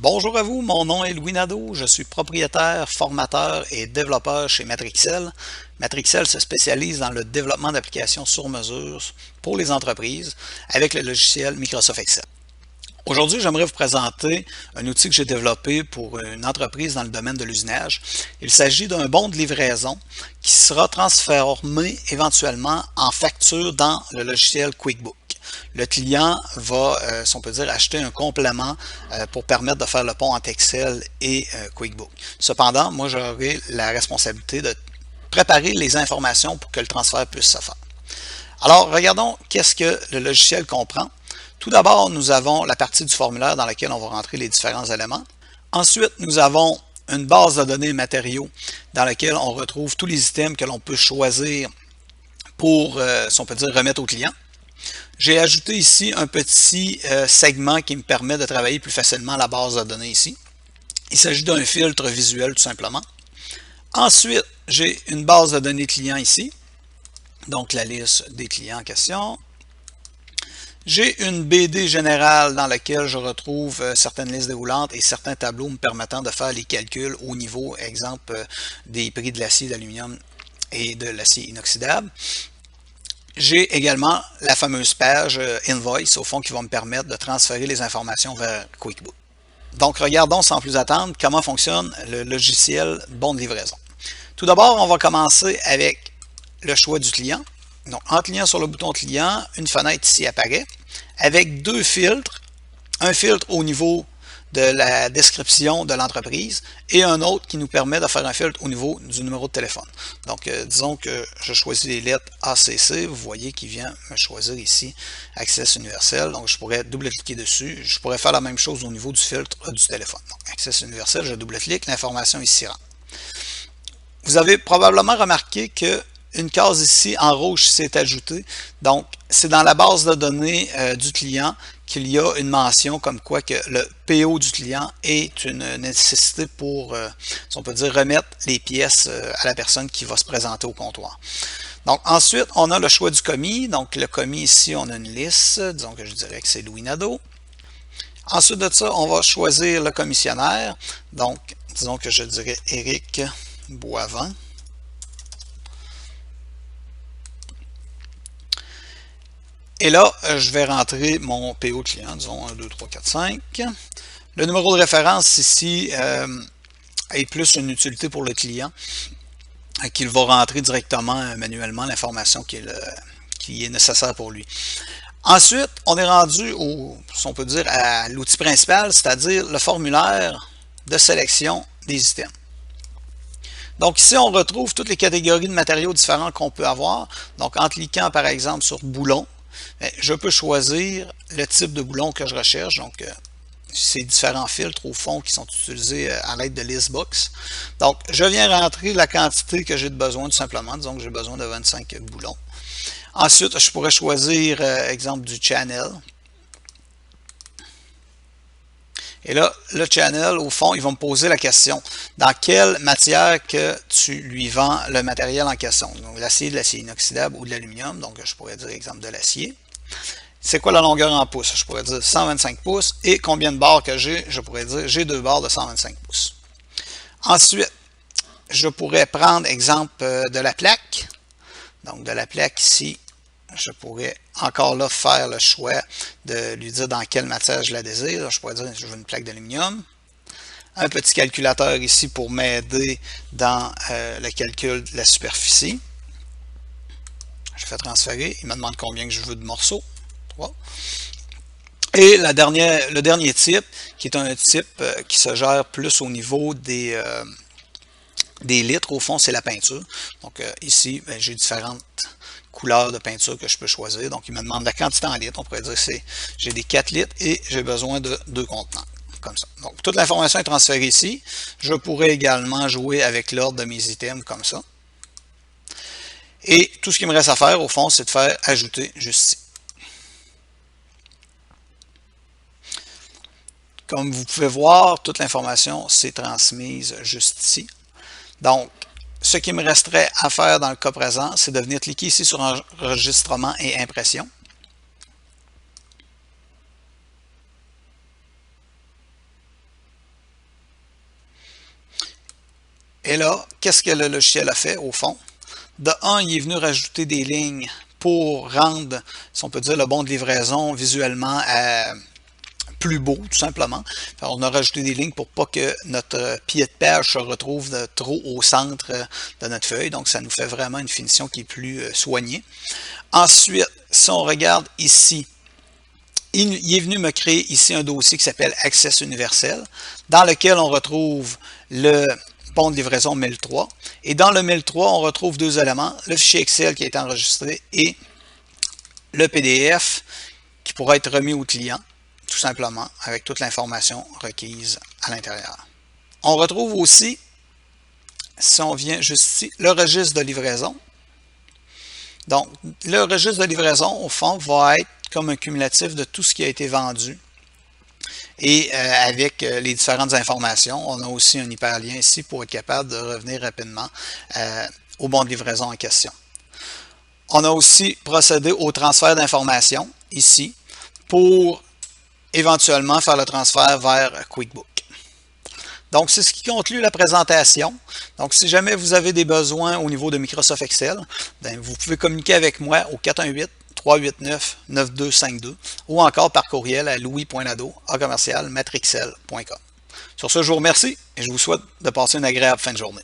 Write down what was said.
Bonjour à vous, mon nom est Louis Nadeau, je suis propriétaire, formateur et développeur chez Matrixel. Matrixel se spécialise dans le développement d'applications sur mesure pour les entreprises avec le logiciel Microsoft Excel. Aujourd'hui, j'aimerais vous présenter un outil que j'ai développé pour une entreprise dans le domaine de l'usinage. Il s'agit d'un bon de livraison qui sera transformé éventuellement en facture dans le logiciel QuickBook. Le client va, si on peut dire, acheter un complément pour permettre de faire le pont entre Excel et QuickBook. Cependant, moi, j'aurai la responsabilité de préparer les informations pour que le transfert puisse se faire. Alors, regardons qu'est-ce que le logiciel comprend. Tout d'abord, nous avons la partie du formulaire dans laquelle on va rentrer les différents éléments. Ensuite, nous avons une base de données matériaux dans laquelle on retrouve tous les items que l'on peut choisir pour, si on peut dire, remettre au client. J'ai ajouté ici un petit segment qui me permet de travailler plus facilement la base de données ici. Il s'agit d'un filtre visuel tout simplement. Ensuite, j'ai une base de données client ici. Donc la liste des clients en question. J'ai une BD générale dans laquelle je retrouve certaines listes déroulantes et certains tableaux me permettant de faire les calculs au niveau, exemple, des prix de l'acier, d'aluminium et de l'acier inoxydable. J'ai également la fameuse page Invoice, au fond, qui va me permettre de transférer les informations vers QuickBook. Donc, regardons sans plus attendre comment fonctionne le logiciel bon de livraison. Tout d'abord, on va commencer avec le choix du client. Donc, en cliquant sur le bouton client, une fenêtre ici apparaît avec deux filtres. Un filtre au niveau de la description de l'entreprise et un autre qui nous permet de faire un filtre au niveau du numéro de téléphone. Donc, disons que je choisis les lettres ACC, vous voyez qu'il vient me choisir ici Access universel, donc je pourrais double-cliquer dessus, je pourrais faire la même chose au niveau du filtre du téléphone. Donc, Access universel, je double-clique, l'information ici rentre. Vous avez probablement remarqué que une case ici en rouge s'est ajoutée. Donc, c'est dans la base de données du client qu'il y a une mention comme quoi que le PO du client est une nécessité pour, si on peut dire, remettre les pièces à la personne qui va se présenter au comptoir. Donc, ensuite, on a le choix du commis. Donc, le commis ici, on a une liste. Disons que je dirais que c'est Louis Nadeau. Ensuite de ça, on va choisir le commissionnaire. Donc, disons que je dirais Éric Boivin. Et là, je vais rentrer mon PO client, disons 1, 2, 3, 4, 5. Le numéro de référence ici est plus une utilité pour le client, qu'il va rentrer directement manuellement l'information qui est nécessaire pour lui. Ensuite, on est rendu si on peut dire, à l'outil principal, c'est-à-dire le formulaire de sélection des items. Donc ici, on retrouve toutes les catégories de matériaux différents qu'on peut avoir. Donc en cliquant par exemple sur boulon, je peux choisir le type de boulon que je recherche. Donc ces différents filtres au fond qui sont utilisés à l'aide de listbox. Donc je viens rentrer la quantité que j'ai de besoin tout simplement. Disons que j'ai besoin de 25 boulons. Ensuite, je pourrais choisir exemple du channel. Et là, le channel, au fond, il va me poser la question. Dans quelle matière que tu lui vends le matériel en question? Donc, l'acier, de l'acier inoxydable ou de l'aluminium. Donc, je pourrais dire exemple de l'acier. C'est quoi la longueur en pouces? Je pourrais dire 125 pouces. Et combien de barres que j'ai? Je pourrais dire j'ai 2 barres de 125 pouces. Ensuite, je pourrais prendre exemple de la plaque. Donc, de la plaque ici, je pourrais encore là faire le choix de lui dire dans quelle matière je la désire. Je pourrais dire que je veux une plaque d'aluminium. Un petit calculateur ici pour m'aider dans le calcul de la superficie. Je fais transférer. Il me demande combien que je veux de morceaux. 3. Et le dernier type, qui est un type qui se gère plus au niveau des litres, au fond, c'est la peinture. Donc ici, j'ai différentes couleurs de peinture que je peux choisir. Donc, il me demande la quantité en litres. On pourrait dire que j'ai des 4 litres et j'ai besoin de 2 contenants. Comme ça. Donc, toute l'information est transférée ici. Je pourrais également jouer avec l'ordre de mes items comme ça. Et tout ce qu'il me reste à faire, au fond, c'est de faire ajouter juste ici. Comme vous pouvez voir, toute l'information s'est transmise juste ici. Donc, ce qui me resterait à faire dans le cas présent, c'est de venir cliquer ici sur enregistrement et impression. Et là, qu'est-ce que le logiciel a fait au fond? De un, il est venu rajouter des lignes pour rendre, si on peut dire, le bon de livraison visuellement plus beau, tout simplement. Alors, on a rajouté des lignes pour pas que notre pied de page se retrouve trop au centre de notre feuille. Donc, ça nous fait vraiment une finition qui est plus soignée. Ensuite, si on regarde ici, il est venu me créer ici un dossier qui s'appelle Access universel, dans lequel on retrouve le bon de livraison 1003. Et dans le 1003, on retrouve deux éléments, le fichier Excel qui a été enregistré et le PDF qui pourra être remis au client, tout simplement, avec toute l'information requise à l'intérieur. On retrouve aussi, si on vient juste ici, le registre de livraison. Donc, le registre de livraison, au fond, va être comme un cumulatif de tout ce qui a été vendu. Et avec les différentes informations, on a aussi un hyperlien ici pour être capable de revenir rapidement au bon de livraison en question. On a aussi procédé au transfert d'informations ici pour éventuellement faire le transfert vers QuickBook. Donc, c'est ce qui conclut la présentation. Donc, si jamais vous avez des besoins au niveau de Microsoft Excel, bien, vous pouvez communiquer avec moi au 418-389-9252 ou encore par courriel à louis.nadeau@matrixel.com. Sur ce, je vous remercie et je vous souhaite de passer une agréable fin de journée.